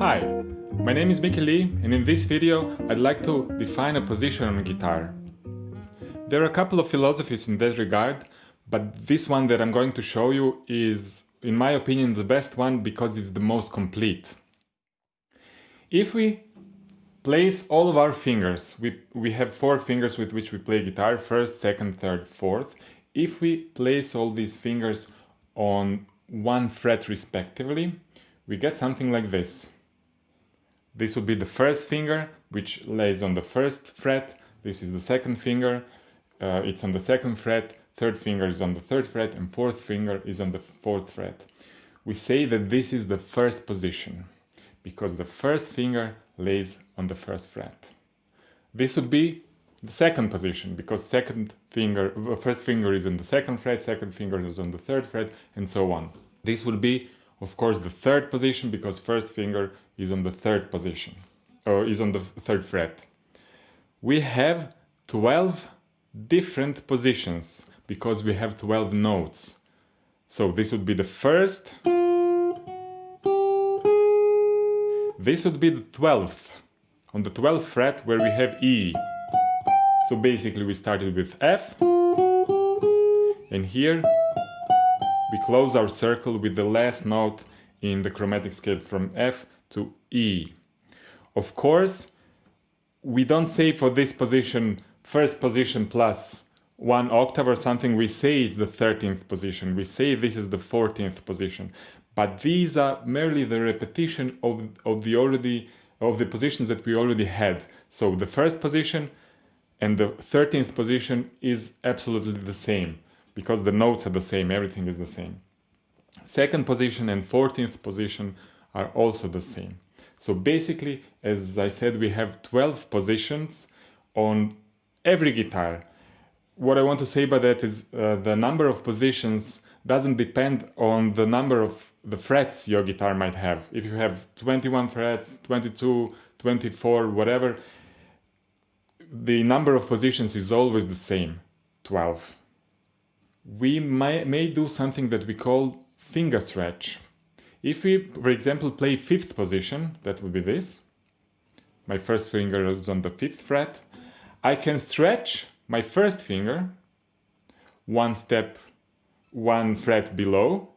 Hi, my name is Mickylee, and in this video I'd like to define a position on guitar. There are a couple of philosophies in that regard, but this one that I'm going to show you is, in my opinion, the best one because it's the most complete. If we place all of our fingers, we have 4 fingers with which we play guitar, first, second, third, fourth. If we place all these fingers on one fret respectively, we get something like this. This would be the first finger, which lays on the first fret. This is the second finger, it's on the second fret, third finger is on the third fret, and fourth finger is on the fourth fret. We say that this is the first position, because the first finger lays on the first fret. This would be the second position, because first finger is on the second fret, second finger is on the third fret, and so on. This would be, of course, the third position, because first finger is on the third position, or is on the third fret. We have 12 different positions, because we have 12 notes. So this would be the first. This would be the 12th, on the 12th fret where we have E. So basically we started with F, and here we close our circle with the last note in the chromatic scale from F to E. Of course, we don't say for this position, first position plus 1 octave or something, we say it's the 13th position, we say this is the 14th position. But these are merely the repetition of the positions that we already had. So the first position and the 13th position is absolutely the same, because the notes are the same, everything is the same. Second position and 14th position are also the same. So basically, as I said, we have 12 positions on every guitar. What I want to say by that is the number of positions doesn't depend on the number of the frets your guitar might have. If you have 21 frets, 22, 24, whatever, the number of positions is always the same, 12. We may do something that we call finger stretch. If we, for example, play 5th position, that would be this. My first finger is on the 5th fret. I can stretch my first finger one step, 1 fret below,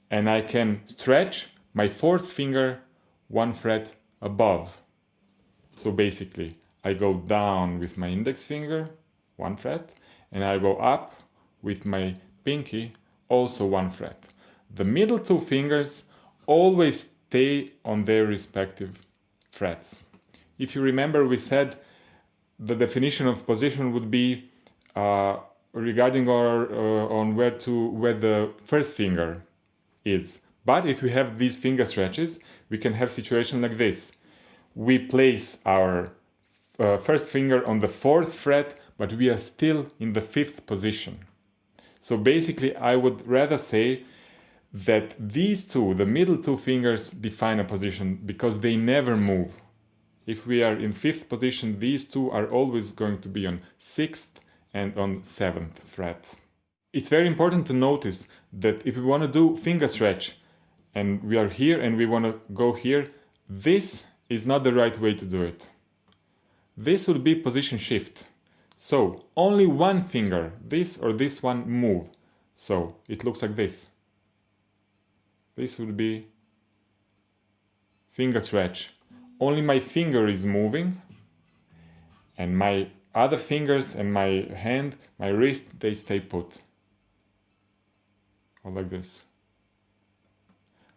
and I can stretch my 4th finger 1 fret above. So basically, I go down with my index finger, 1 fret, and I go up with my pinky, also 1 fret. The middle 2 fingers always stay on their respective frets. If you remember, we said the definition of position would be regarding on where the first finger is. But if we have these finger stretches, we can have situation like this. We place our first finger on the 4th fret, but we are still in the 5th position. So basically, I would rather say that these two, the middle 2 fingers, define a position because they never move. If we are in 5th position, these two are always going to be on 6th and on 7th fret. It's very important to notice that if we want to do finger stretch and we are here and we want to go here, this is not the right way to do it. This would be position shift. So only one finger, this or this one, move. So it looks like this. This would be finger stretch. Only my finger is moving, and my other fingers and my hand, my wrist, they stay put. Or like this.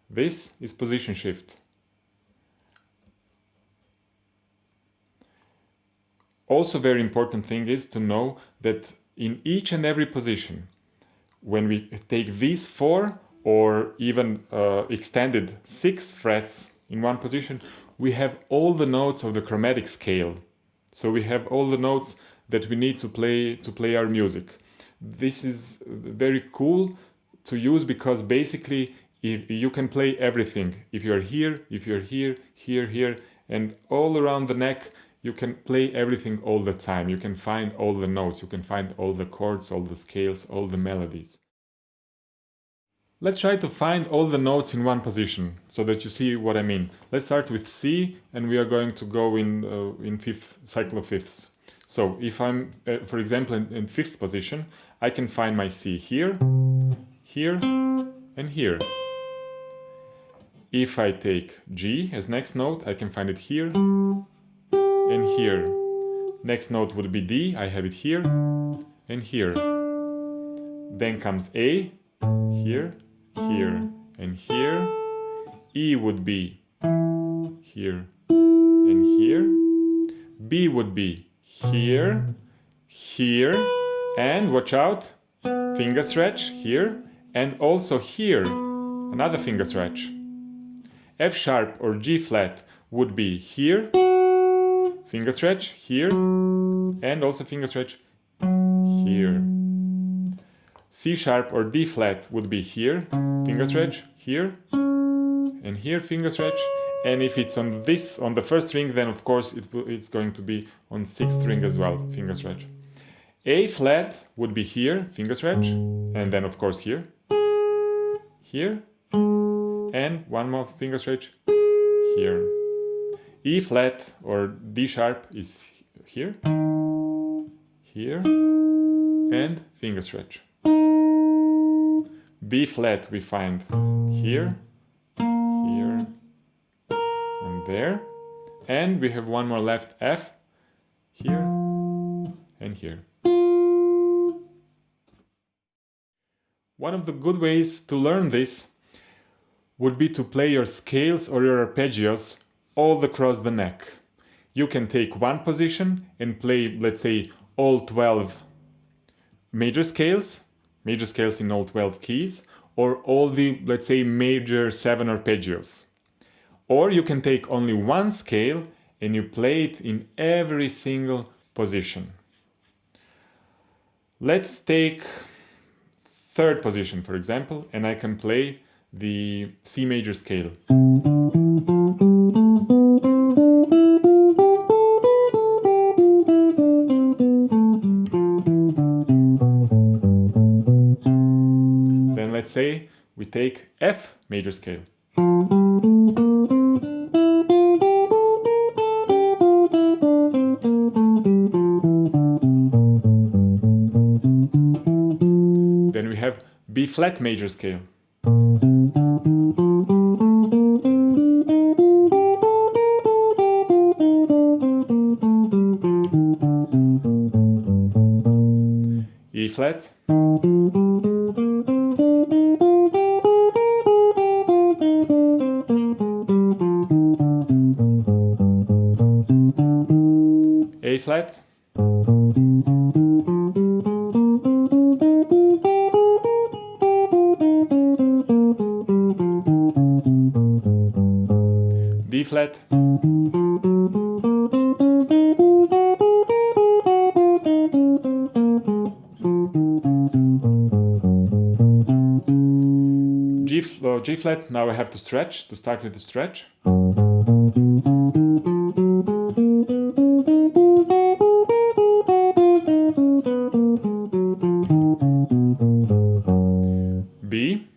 This is position shift. Also, very important thing is to know that in each and every position, when we take these 4 or even extended 6 frets in one position, we have all the notes of the chromatic scale. So we have all the notes that we need to play our music. This is very cool to use because basically if you can play everything. If you're here, here, and all around the neck, you can play everything all the time. You can find all the notes, you can find all the chords, all the scales, all the melodies. Let's try to find all the notes in one position so that you see what I mean. Let's start with C, and we are going to go in fifth cycle of fifths. So if I'm, for example, in fifth position, I can find my C here, here, and here. If I take G as next note, I can find it here and here. Next note would be D, I have it here and here. Then comes A, here, here, and here. E would be here and here. B would be here, here, and watch out, finger stretch here, and also here, another finger stretch. F sharp or G flat would be here, finger stretch here, and also finger stretch here. C sharp or D flat would be here, finger stretch here, and here finger stretch. And if it's on the first string, then of course it's going to be on sixth string as well, finger stretch. A flat would be here, finger stretch, and then of course here, here, and one more finger stretch here. E flat or D sharp is here, here, and finger stretch. B flat we find here, here, and there. And we have one more left, F, here, and here. One of the good ways to learn this would be to play your scales or your arpeggios all across the neck. You can take one position and play, let's say, all 12 major scales in all 12 keys, or all the, let's say, major 7 arpeggios. Or you can take only one scale and you play it in every single position. Let's take third position, for example, and I can play the C major scale. Then let's say we take F major scale. Then we have B flat major scale. E flat. A flat. D flat. G flat, now I have to stretch, to start with the stretch. B,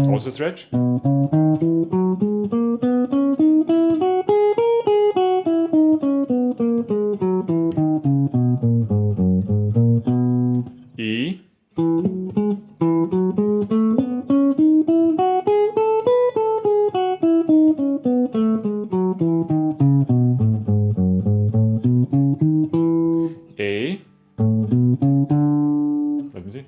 also stretch. E. A. Let me see.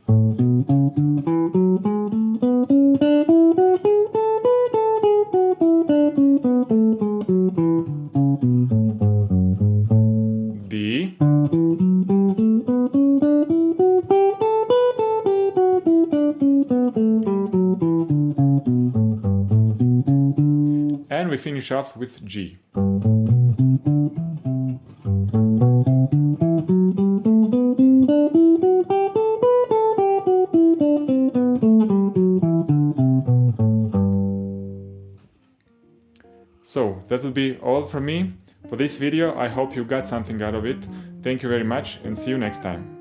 D. And we finish off with G. So that will be all from me for this video. I hope you got something out of it. Thank you very much and see you next time.